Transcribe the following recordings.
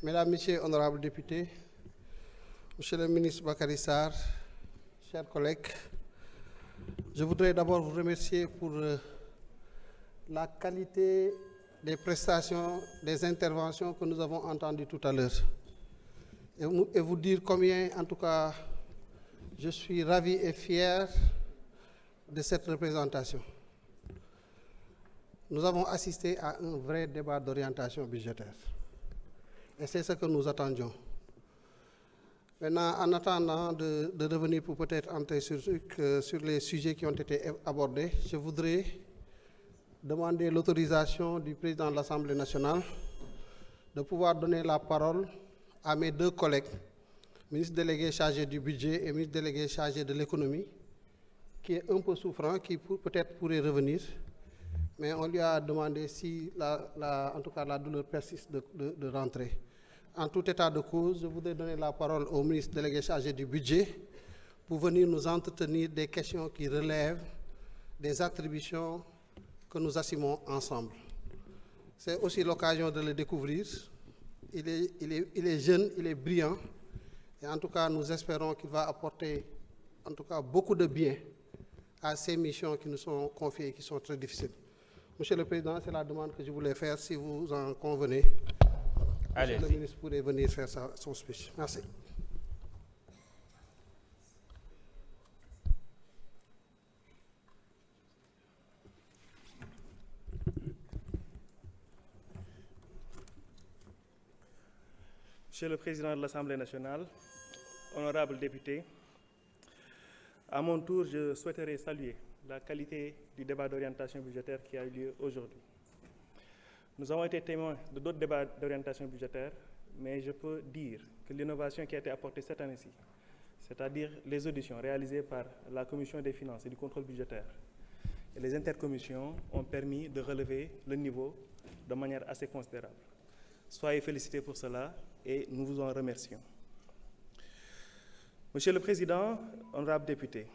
Mesdames, Messieurs, honorables députés, Monsieur le ministre Bakary Sarr, chers collègues, je voudrais d'abord vous remercier pour la qualité des prestations, des interventions que nous avons entendues tout à l'heure. Et vous dire combien, en tout cas, je suis ravi et fier de cette représentation. Nous avons assisté à un vrai débat d'orientation budgétaire. Et c'est ce que nous attendions. Maintenant, en attendant de revenir pour peut-être entrer sur les sujets qui ont été abordés, je voudrais demander l'autorisation du président de l'Assemblée nationale de pouvoir donner la parole à mes deux collègues, ministre délégué chargé du budget et ministre délégué chargé de l'économie, qui est un peu souffrant, qui peut-être pourrait revenir, mais on lui a demandé si en tout cas la douleur persiste de rentrer. En tout état de cause, je voudrais donner la parole au ministre délégué chargé du budget pour venir nous entretenir des questions qui relèvent des attributions que nous assumons ensemble. C'est aussi l'occasion de le découvrir. Il est jeune, il est brillant, et en tout cas, nous espérons qu'il va apporter en tout cas beaucoup de bien à ces missions qui nous sont confiées et qui sont très difficiles. Monsieur le Président, c'est la demande que je voulais faire, si vous en convenez. Allez, Monsieur le ministre pourrait venir faire son speech. Merci. Monsieur le Président de l'Assemblée nationale, honorables députés, à mon tour, je souhaiterais saluer la qualité du débat d'orientation budgétaire qui a eu lieu aujourd'hui. Nous avons été témoins de d'autres débats d'orientation budgétaire, mais je peux dire que l'innovation qui a été apportée cette année-ci, c'est-à-dire les auditions réalisées par la Commission des finances et du contrôle budgétaire et les intercommissions, ont permis de relever le niveau de manière assez considérable. Soyez félicités pour cela et nous vous en remercions. Monsieur le Président, honorables députés,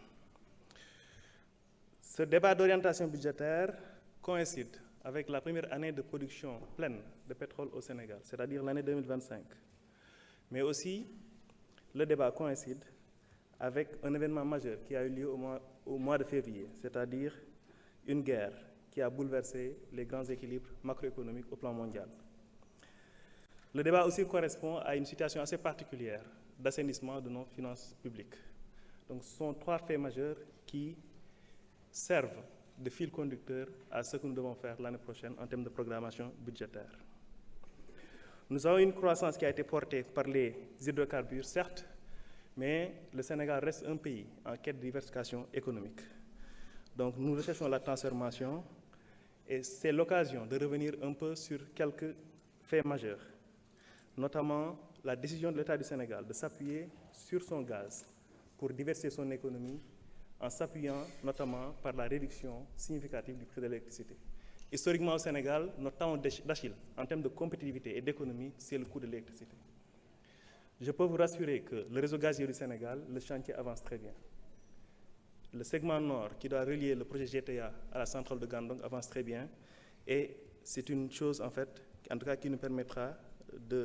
ce débat d'orientation budgétaire coïncide avec la première année de production pleine de pétrole au Sénégal, c'est-à-dire l'année 2025. Mais aussi, le débat coïncide avec un événement majeur qui a eu lieu au mois de février, c'est-à-dire une guerre qui a bouleversé les grands équilibres macroéconomiques au plan mondial. Le débat aussi correspond à une situation assez particulière d'assainissement de nos finances publiques. Donc, ce sont trois faits majeurs qui servent de fil conducteur à ce que nous devons faire l'année prochaine en termes de programmation budgétaire. Nous avons une croissance qui a été portée par les hydrocarbures, certes, mais le Sénégal reste un pays en quête de diversification économique. Donc nous recherchons la transformation et c'est l'occasion de revenir un peu sur quelques faits majeurs, notamment la décision de l'État du Sénégal de s'appuyer sur son gaz pour diversifier son économie en s'appuyant notamment par la réduction significative du prix de l'électricité. Historiquement au Sénégal, notre talon d'Achille en termes de compétitivité et d'économie, c'est le coût de l'électricité. Je peux vous rassurer que le réseau gazier du Sénégal, le chantier avance très bien. Le segment nord qui doit relier le projet GTA à la centrale de Gandon avance très bien et c'est une chose en fait, en tout cas qui nous permettra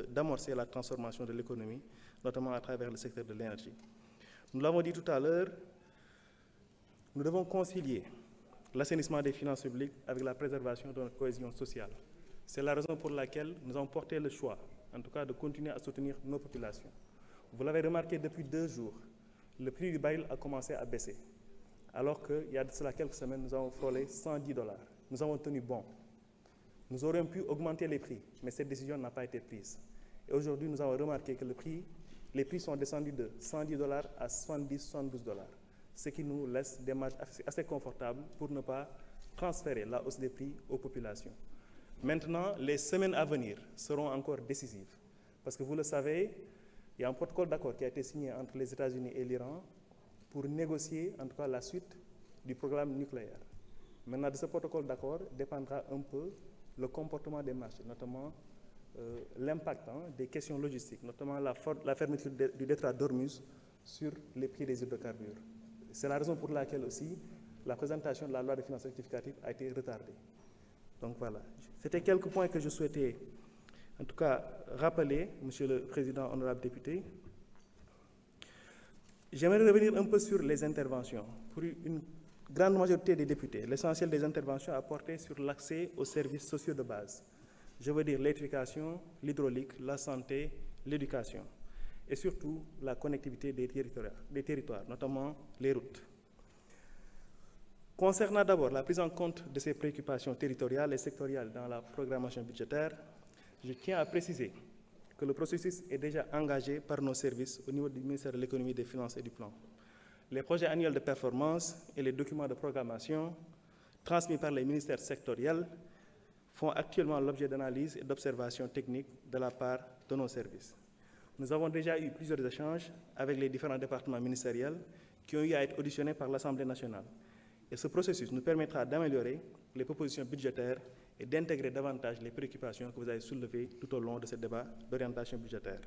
d'amorcer la transformation de l'économie, notamment à travers le secteur de l'énergie. Nous l'avons dit tout à l'heure, nous devons concilier l'assainissement des finances publiques avec la préservation de notre cohésion sociale. C'est la raison pour laquelle nous avons porté le choix, en tout cas, de continuer à soutenir nos populations. Vous l'avez remarqué depuis 2 jours, le prix du baril a commencé à baisser, alors qu'il y a de cela quelques semaines, nous avons frôlé $110. Nous avons tenu bon. Nous aurions pu augmenter les prix, mais cette décision n'a pas été prise. Et aujourd'hui, nous avons remarqué que les prix sont descendus de $110 à 70-72, ce qui nous laisse des marges assez confortables pour ne pas transférer la hausse des prix aux populations. Maintenant, les semaines à venir seront encore décisives, parce que vous le savez, il y a un protocole d'accord qui a été signé entre les États-Unis et l'Iran pour négocier, en tout cas, la suite du programme nucléaire. Maintenant, de ce protocole d'accord dépendra un peu le comportement des marchés, notamment l'impact des questions logistiques, notamment la fermeture du détroit d'Ormuz sur les prix des hydrocarbures. C'est la raison pour laquelle aussi la présentation de la loi de finances rectificative a été retardée. Donc voilà, c'était quelques points que je souhaitais en tout cas rappeler, Monsieur le Président, honorable député. J'aimerais revenir un peu sur les interventions. Pour une grande majorité des députés, l'essentiel des interventions a porté sur l'accès aux services sociaux de base. Je veux dire l'électrification, l'hydraulique, la santé, l'éducation et surtout la connectivité des territoires, notamment les routes. Concernant d'abord la prise en compte de ces préoccupations territoriales et sectorielles dans la programmation budgétaire, je tiens à préciser que le processus est déjà engagé par nos services au niveau du ministère de l'Économie, des Finances et du Plan. Les projets annuels de performance et les documents de programmation transmis par les ministères sectoriels font actuellement l'objet d'analyses et d'observations techniques de la part de nos services. Nous avons déjà eu plusieurs échanges avec les différents départements ministériels qui ont eu à être auditionnés par l'Assemblée nationale. Et ce processus nous permettra d'améliorer les propositions budgétaires et d'intégrer davantage les préoccupations que vous avez soulevées tout au long de ce débat d'orientation budgétaire,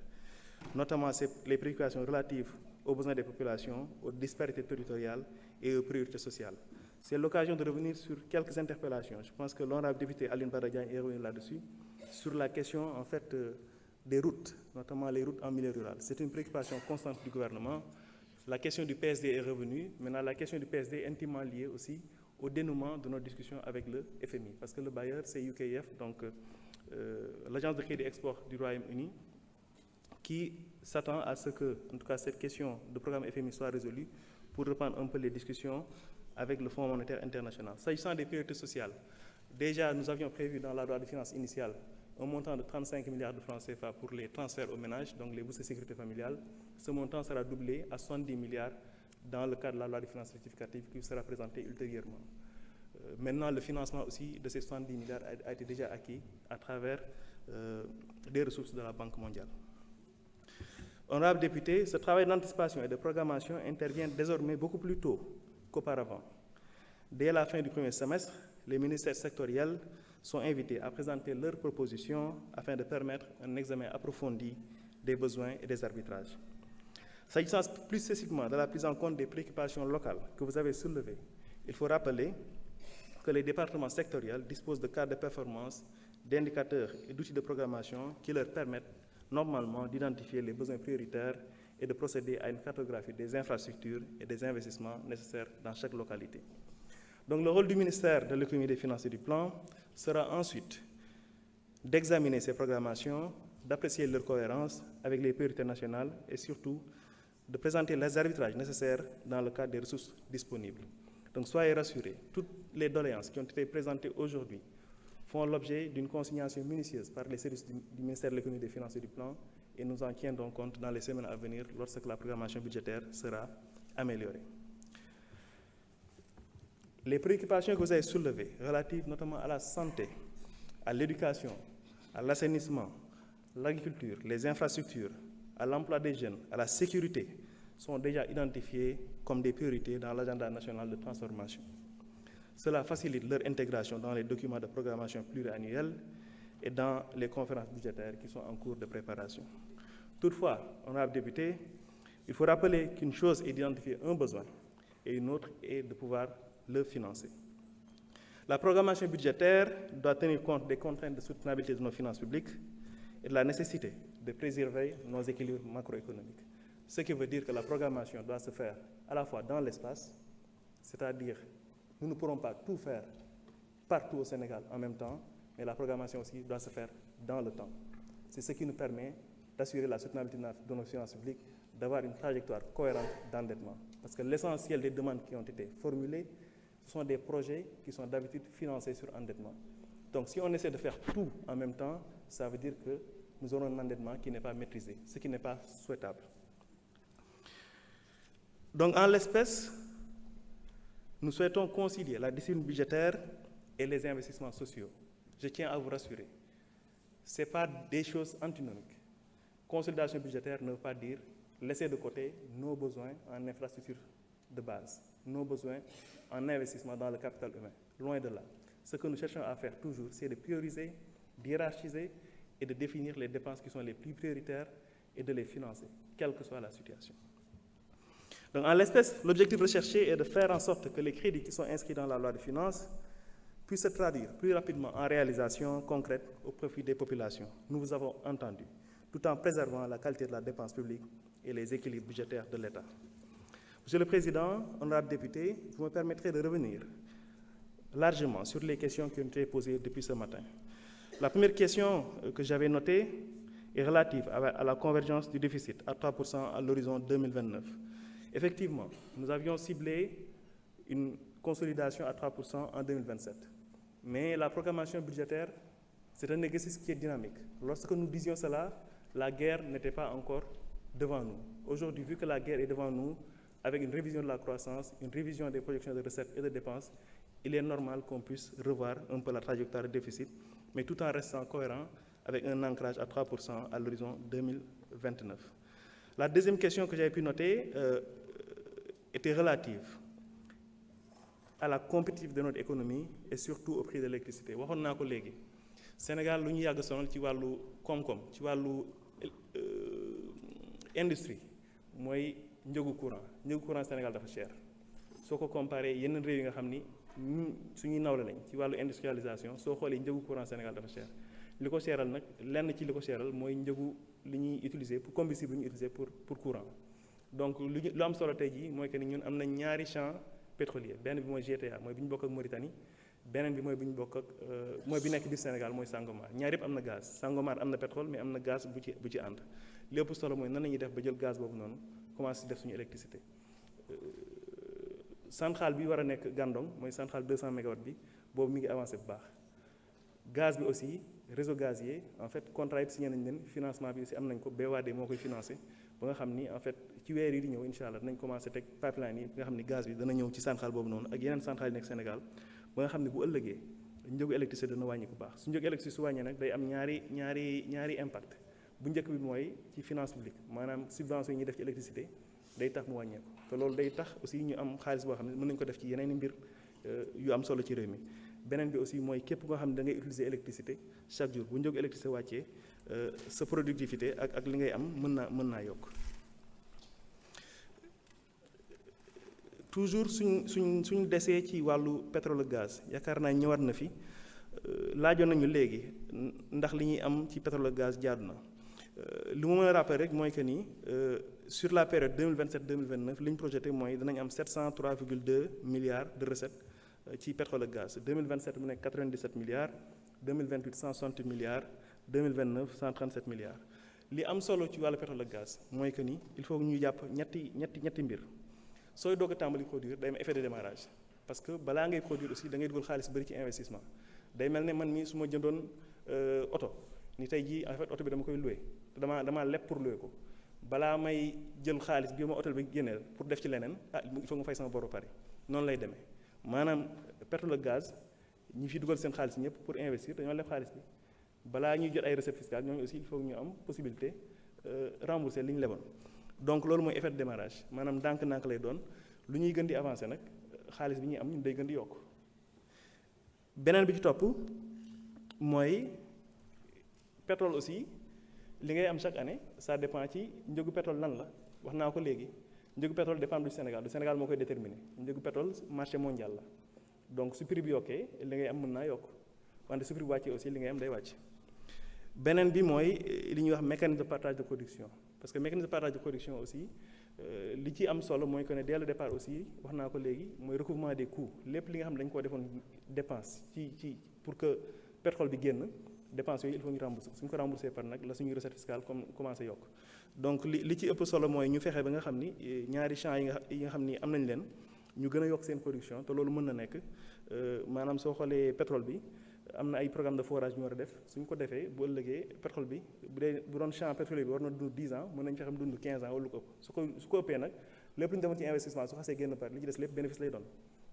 notamment les préoccupations relatives aux besoins des populations, aux disparités territoriales et aux priorités sociales. C'est l'occasion de revenir sur quelques interpellations. Je pense que l'honorable député Aline Badadian est revenu là-dessus, sur la question en fait des routes, notamment les routes en milieu rural. C'est une préoccupation constante du gouvernement. La question du PSD est revenue. Maintenant, la question du PSD est intimement liée aussi au dénouement de nos discussions avec le FMI, parce que le bailleur, c'est UKEF, donc l'agence de crédit export du Royaume-Uni, qui s'attend à ce que, en tout cas, cette question de programme FMI soit résolue pour reprendre un peu les discussions avec le Fonds monétaire international. S'agissant des priorités sociales, déjà, nous avions prévu dans la loi de finances initiale un montant de 35 milliards de francs CFA pour les transferts aux ménages, donc les bourses de sécurité familiale. Ce montant sera doublé à 70 milliards dans le cadre de la loi de finances rectificative qui sera présentée ultérieurement. Maintenant, le financement aussi de ces 70 milliards a été déjà acquis à travers des ressources de la Banque mondiale. Honorable député, ce travail d'anticipation et de programmation intervient désormais beaucoup plus tôt qu'auparavant. Dès la fin du premier semestre, les ministères sectoriels sont invités à présenter leurs propositions afin de permettre un examen approfondi des besoins et des arbitrages. S'agissant plus spécifiquement de la prise en compte des préoccupations locales que vous avez soulevées, il faut rappeler que les départements sectoriels disposent de cadres de performance, d'indicateurs et d'outils de programmation qui leur permettent normalement d'identifier les besoins prioritaires et de procéder à une cartographie des infrastructures et des investissements nécessaires dans chaque localité. Donc le rôle du ministère de l'Économie, des Finances et du Plan sera ensuite d'examiner ces programmations, d'apprécier leur cohérence avec les priorités nationales et surtout de présenter les arbitrages nécessaires dans le cadre des ressources disponibles. Donc soyez rassurés, toutes les doléances qui ont été présentées aujourd'hui font l'objet d'une consignation minutieuse par les services du ministère de l'Économie, des Finances et du Plan et nous en tiendrons compte dans les semaines à venir lorsque la programmation budgétaire sera améliorée. Les préoccupations que vous avez soulevées, relatives notamment à la santé, à l'éducation, à l'assainissement, l'agriculture, les infrastructures, à l'emploi des jeunes, à la sécurité, sont déjà identifiées comme des priorités dans l'agenda national de transformation. Cela facilite leur intégration dans les documents de programmation pluriannuels et dans les conférences budgétaires qui sont en cours de préparation. Toutefois, honorable député, il faut rappeler qu'une chose est d'identifier un besoin et une autre est de pouvoir le financer. La programmation budgétaire doit tenir compte des contraintes de soutenabilité de nos finances publiques et de la nécessité de préserver nos équilibres macroéconomiques. Ce qui veut dire que la programmation doit se faire à la fois dans l'espace, c'est-à-dire nous ne pourrons pas tout faire partout au Sénégal en même temps, mais la programmation aussi doit se faire dans le temps. C'est ce qui nous permet d'assurer la soutenabilité de nos finances publiques, d'avoir une trajectoire cohérente d'endettement. Parce que l'essentiel des demandes qui ont été formulées, ce sont des projets qui sont d'habitude financés sur endettement. Donc si on essaie de faire tout en même temps, ça veut dire que nous aurons un endettement qui n'est pas maîtrisé, ce qui n'est pas souhaitable. Donc en l'espèce, nous souhaitons concilier la discipline budgétaire et les investissements sociaux. Je tiens à vous rassurer, ce n'est pas des choses antinomiques. Consolidation budgétaire ne veut pas dire laisser de côté nos besoins en infrastructures de base, nos besoins en investissement dans le capital humain. Loin de là. Ce que nous cherchons à faire toujours, c'est de prioriser, d'hiérarchiser et de définir les dépenses qui sont les plus prioritaires et de les financer, quelle que soit la situation. Donc, en l'espèce, l'objectif recherché est de faire en sorte que les crédits qui sont inscrits dans la loi de finances puisse se traduire plus rapidement en réalisation concrète au profit des populations. Nous vous avons entendu, tout en préservant la qualité de la dépense publique et les équilibres budgétaires de l'État. Monsieur le Président, honorables députés, vous me permettrez de revenir largement sur les questions qui ont été posées depuis ce matin. La première question que j'avais notée est relative à la convergence du déficit à 3% à l'horizon 2029. Effectivement, nous avions ciblé une consolidation à 3% en 2027. Mais la programmation budgétaire, c'est un exercice qui est dynamique. Lorsque nous disions cela, la guerre n'était pas encore devant nous. Aujourd'hui, vu que la guerre est devant nous, avec une révision de la croissance, une révision des projections de recettes et de dépenses, il est normal qu'on puisse revoir un peu la trajectoire de déficit, mais tout en restant cohérent avec un ancrage à 3% à l'horizon 2029. La deuxième question que j'avais pu noter était relative à la compétitivité de notre économie et surtout au prix de l'électricité. waxoon naa ko léegi Sénégal lu ñu yàgg sonal ci wàllu koom-koom ci wàllu industrie mooy njëgu courant Sénégal dafa cher soo ko comparé yeneen réew yi nga xam ni suñuy nawle lañ ci wàllu industrialisation soo xoolee njëgu courant Sénégal dafa cher li ko seeral nag lenn ci li ko seeral mooy njëgu li ñuy utiliser pour combustible bi ñuy utiliser pour courant. Donc lu am solo tey jii mooy que ni ñun am nañ ñaari champs pétrolier benn bi mooy GTA mooy bi ñu bokk ak Mauritanie beneen bi mooy bi ñu bokk ak mooy bi nekk biir Sénégal mooy Sangomar ñaar yëpp am na gaz Sangomar am na pétrole mais am na gaz bu ci ànd lépp solo mooy nan la ñuy def ba jël gaz boobu noonu commencé def suñu électricité. Centrale bi war a nekk Gandon mooy centrale 200 mégawatts bi boobu mi ngi avancé bu baax gaz bi aussi réseau gazier en fait contrat yi signé nañ leen financement bi aussi am nañ ko BOAD moo koy financé ba nga xam ni en fait ci weer yi di ñëw incha allah dinañ commencé teg pipeline yi nga xam ni gaz bi dana ñëw ci centrale boobu noonu ak yeneen centrale yi nekk Sénégal ba nga xam ne bu ëllëgee njëgu électricité dana wàññi bu baax su njëgu électricité su wàññee nag day am ñaari impact bu njëkk bi mooy ci finance publique maanaam subvention yi ñuy def ci électricité day tax mu wàññeeku te loolu day tax aussi ñu am xaalis boo xam ne mën nañu ko def ci yeneen i mbir yu am solo ci réew mi beneen bi aussi mooy képp koo xam ne da ngay utiliser électricité chaque jour bu njëgu électricité wàccee sa productivité ak li ngay am mën naa yokk. toujours suñ desee ci wàllu pétrole ak gaz yaakaar naa ñëwaat na fi laajoon nañu léegi ndax li ñuy am ci pétrole ak gaz jaadu na li mu mën a rappeler rek mooy que ni sur la période 2027-2029 li ñu projeté mooy danañ am 703,2 milliards de recettes ci pétrole ak gaz 2027 mu nekk 97 milliards 2028 160 milliards 2029 137 milliards li am solo ci wàllu pétrole ak gaz mooy que ni il faut ñu jàpp ñetti mbir sooy doog a tàmbali produire day am effet de démarrage parce que balaa ngay produire aussi da ngay dugal xaalis bëri ci investissement day mel ne man mii su ma jëndoon oto ni tey jii en fait oto bi dama koy loué te damaa leb pour loué ko balaa may jël xaalis bi ma hôtel bi génneel pour def ci leneen il faut nga fay sama bor ba pare noonu lay demee maanaam pétrole ak gaz ñi fi dugal seen xaalis ñëpp pour investir dañoo leb xaalis bi balaa ñuy jot ay recettes fiscales ñooñu aussi il faut ñu am possibilité rembourser li ñu leboon donc loolu mooy effet de démarrage maanaam ndànk-ndànk lay doon lu ñuy gën di avancer nag xaalis bi ñuy am ñun day gën di yokk beneen bi ci topp mooy pétrole aussi li ngay am chaque année ça dépend ci njëgu pétrole lan la wax naa ko léegi njëgu pétrole dépend du Sénégal moo koy déterminer njëgu pétrole marché mondial la donc su prix bi yokkee li ngay am mën naa yokk wante su prix bi wàccee aussi li ngay am day wàcc beneen bi mooy li ñuy wax mécanisme de partage de production parce que mécanisme de partage de production aussi li ci am solo mooy que ne dès le départ aussi wax naa ko léegi mooy recouvrement des coûts lépp li nga xam ne dañu koo defoon dépense ci pour que pétrole bi génn dépenses yooyu il faut ñu rembourser suñu ko remboursé par nag la suñuy recette fiscale comme commencé yokk donc li ci ëpp solo mooy ñu fexe ba nga xam ni ñaari champs yi nga xam ni am nañ leen ñu gën a yokk seen production te loolu mën na nekk maanaam soo xoolee pétrole bi am na ay programme de forage ñu war a def suñ ko defee bu ëllëgee pétrole bi bu doon champ pétrolier bi war na dund 10 ans mën nañu fexe mu dund 15 ans wala lu ko ëpp su ko ëppee nag lépp lu ñu defoon ci investissement su xasee génn par li ci des lépp bénéfice lay doon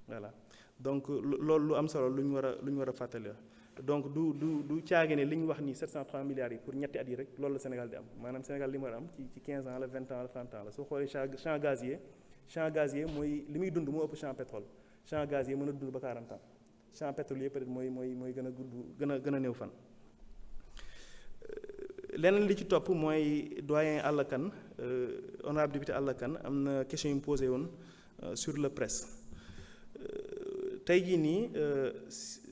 voilà donc loolu lu am solo lu ñu war a fàttali la donc du caage ne li ñu wax ni 703 milliards yi pour ñetti at yi rek loolu la Sénégal di am maanaam Sénégal li mu war a am ci 15 ans la 20 ans la 30 ans la soo xoolee champ gazier mooy li muy dund moo ëpp champ pétrole champ gazier mën a dund ba 40 ans champ pétrolier peut-être mooy gën a gudd gën a néew fan. leneen li ci topp mooy doyen Alla Kane honorable député Alla Kane am na question yu mu posé woon sur le presse tey jii nii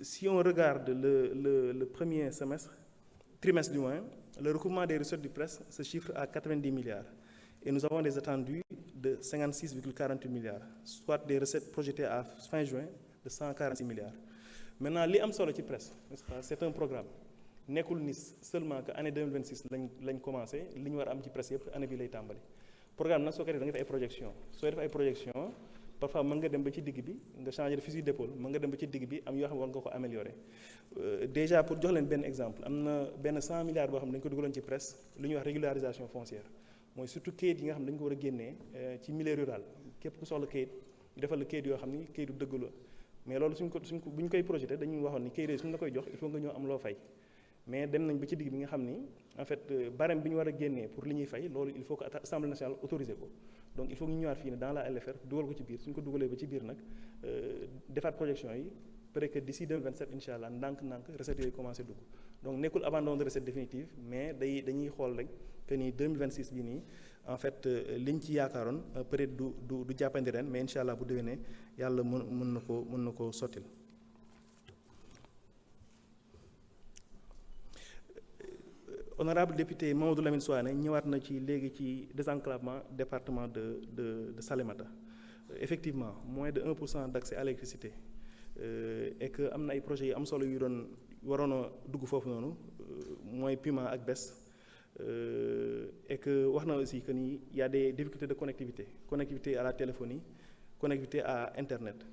si on regarde le premier trimestre du moins, le recouvrement des recettes du presse se chiffre à 90 milliards et nous avons des attendus de 56,48 milliards, soit des recettes projetées à fin juin de 146 milliards. Maintenant li am solo ci presse, n'est-ce pas, c'est un programme nekkul ni seulement que année 2026 lañ commencé li ñu war a am ci presse yëpp année bi lay tàmbali. Programme nag soo ko defee da nga def ay projection sooy def ay projection parfois mën nga dem ba ci digg bi nga changer de fusil d'épaule, mën nga dem ba ci digg bi am yoo xam ne war nga ko améliorer. Déjà pour jox leen benn exemple am na benn 100 milliards boo xam ne dañu ko dugaloon ci presse lu ñuy wax régularisation foncière mooy surtout kayit yi nga xam ne dañu ko war a génnee ci milieu rural képp ku soxla kayit ñu defal la kayit yoo xam ni kayitu dëgg la mais loolu suñ ko bu ñu koy projeté dañuy waxoon ni kayit suñ la koy jox il faut nga ñëw am loo fay mais dem nañ ba ci digg bi nga xam ni en fait barème bi ñu war a génnee pour li ñuy fay loolu il faut que Assemblée nationale autorisé ko donc il faut que ñu ñëwaat fii ne dans la LFR dugal ko ci biir suñ ko dugalee ba ci biir nag defaat projection yi peut-être que d'ici 2027 incha allah ndànk-ndànk recettes yooyu commencé dugg donc nekkul abandon de recette définitive mais dañuy xool rek que ni 2026 bii nii en fait liñ ci yaakaaroon peut-être du jàppandi ren mais incha allah bu déwénee yàlla mën na ko sottil. Honorable député Mamadou Lamine Souané ñëwaat na ci léegi ci désenclavement département de Salémata effectivement moins de 1% d'accès à l'électricité et que am na ay projets yu am solo yu doon waroon a dugg foofu noonu mooy Puma ak BES et que wax na aussi que ni y a des difficultés de connectivité à la téléphonie connectivité à internet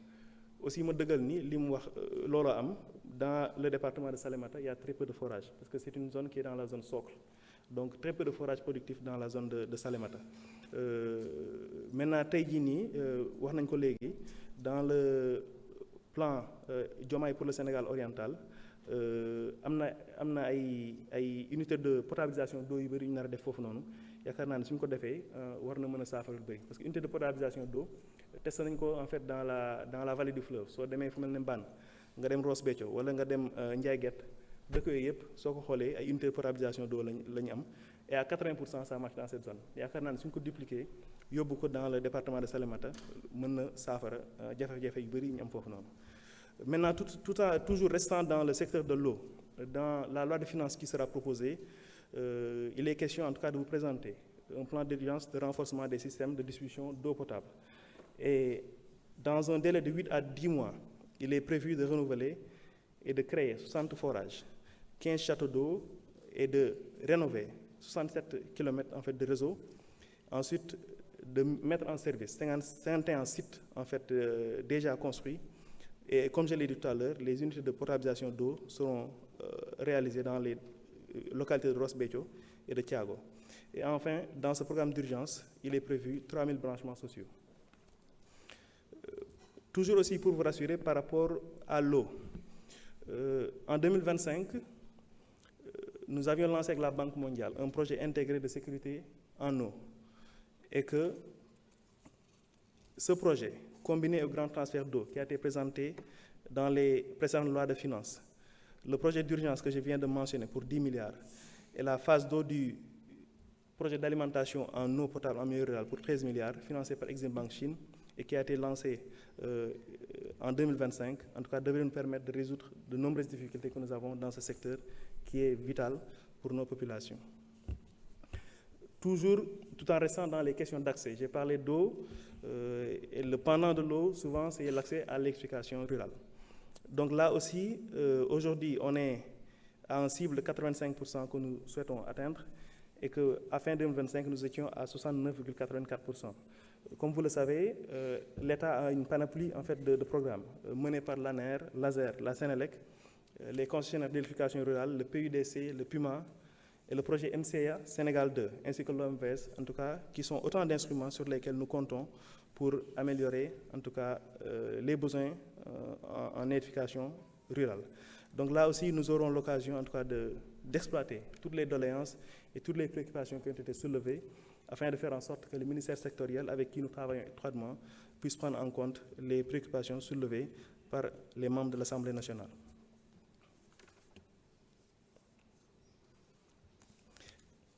aussi ma dëggal ni li mu wax looloo am dans le département de Salémata, il y a très peu de forages, parce que c'est une zone qui est dans la zone socle. Donc très peu de forages productifs dans la zone de Salémata. Maintenant, dans le plan Diomaye pour le Sénégal oriental, am na ay unité de potabilisation d'eau yu bëri yu nar a def foofu noonu yaakaar naa ne suñ ko defee war na mën a saafara lu bëri parce que unité de potabilisation d'eau testé nañ ko en fait dans la vallée du fleuve soo demee fu mel ne Mbane nga dem Ross Béthio wala nga dem Ndiaye Guet dëkk yooyu yëpp soo ko xoolee ay unité de potabilisation d'eau la ñu am et à 80% ça marche dans cette zone yaakaar naa ne suñ ko dupliquer yóbbu ko dans le département de Salémata mën na saafara jafe-jafe yu bëri ñu am foofu noonu. Maintenant, toujours restant dans le secteur de l'eau, dans la loi de finances qui sera proposée, il est question en tout cas de vous présenter un plan d'urgence de renforcement des systèmes de distribution d'eau potable. Et dans un délai de 8 à 10 mois, il est prévu de renouveler et de créer 60 forages, 15 châteaux d'eau et de rénover 67 km en fait, de réseau. Ensuite, de mettre en service 51 sites en fait, déjà construits. Et comme je l'ai dit tout à l'heure, les unités de potabilisation d'eau seront réalisées dans les localités de Ross Béthio et de Thiago. Et enfin, dans ce programme d'urgence, il est prévu 3000 branchements sociaux. Toujours aussi pour vous rassurer par rapport à l'eau. En 2025, nous avions lancé avec la Banque mondiale un projet intégré de sécurité en eau. Et que ce projet, combiné au grand transfert d'eau qui a été présenté dans les précédentes lois de finances, le projet d'urgence que je viens de mentionner pour 10 milliards et la phase d'eau du projet d'alimentation en eau potable en milieu rural pour 13 milliards, financé par Exim Bank Chine et qui a été lancé en 2025, en tout cas devrait nous permettre de résoudre de nombreuses difficultés que nous avons dans ce secteur qui est vital pour nos populations. Toujours, tout en restant dans les questions d'accès, j'ai parlé d'eau, et le pendant de l'eau, souvent, c'est l'accès à l'électrification rurale. Donc là aussi, aujourd'hui, on est à un cible de 85% que nous souhaitons atteindre et qu'à fin 2025, nous étions à 69,84%. Comme vous le savez, l'État a une panoplie en fait, de programmes menés par l'ANER, l'ASER, la Sénélec, les concessionnaires d'électrification rurale, le PUDC, le PUMA, et le projet MCA Sénégal 2, ainsi que l'OMVS, en tout cas, qui sont autant d'instruments sur lesquels nous comptons pour améliorer, en tout cas, les besoins en électrification rurale. Donc là aussi, nous aurons l'occasion, en tout cas, d'exploiter toutes les doléances et toutes les préoccupations qui ont été soulevées, afin de faire en sorte que le ministère sectoriel, avec qui nous travaillons étroitement, puisse prendre en compte les préoccupations soulevées par les membres de l'Assemblée nationale.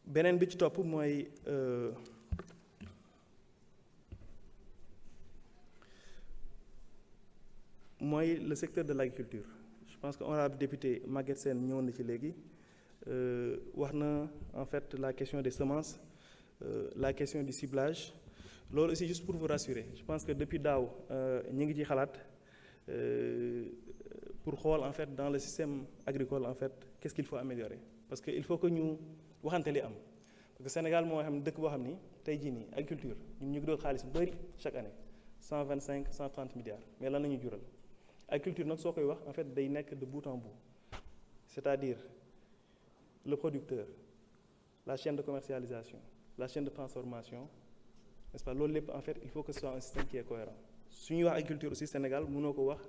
Beneen bi ci topp mooy mooy le secteur de l'agriculture. Je pense que honorable député Maguette Sène ñëwoon na ci léegi wax na en fait la question des semences, la question du ciblage. Loolu aussi juste pour vous rassurer, je pense que depuis daaw ñu ngi ci xalaat pour xool en fait dans le système agricole en fait qu'est-ce qu'il faut améliorer, parce que il faut que ñu waxante li am, parce que Sénégal moo xam dëkk boo xam ni tey jii nii agriculture ñun ñu ngi doon xaalis bu bëri chaque année 125 130 milliards, mais lan la ñuy jural. Agriculture nag soo koy wax en fait day nekk de bout en bout, c'est-à-dire le producteur, la chaîne de commercialisation, la chaîne de transformation, n'est-ce pas, loolu lépp en fait il faut que ce soit un système qui est cohérent. Su ñuy wax agriculture aussi Sénégal mënoo ko wax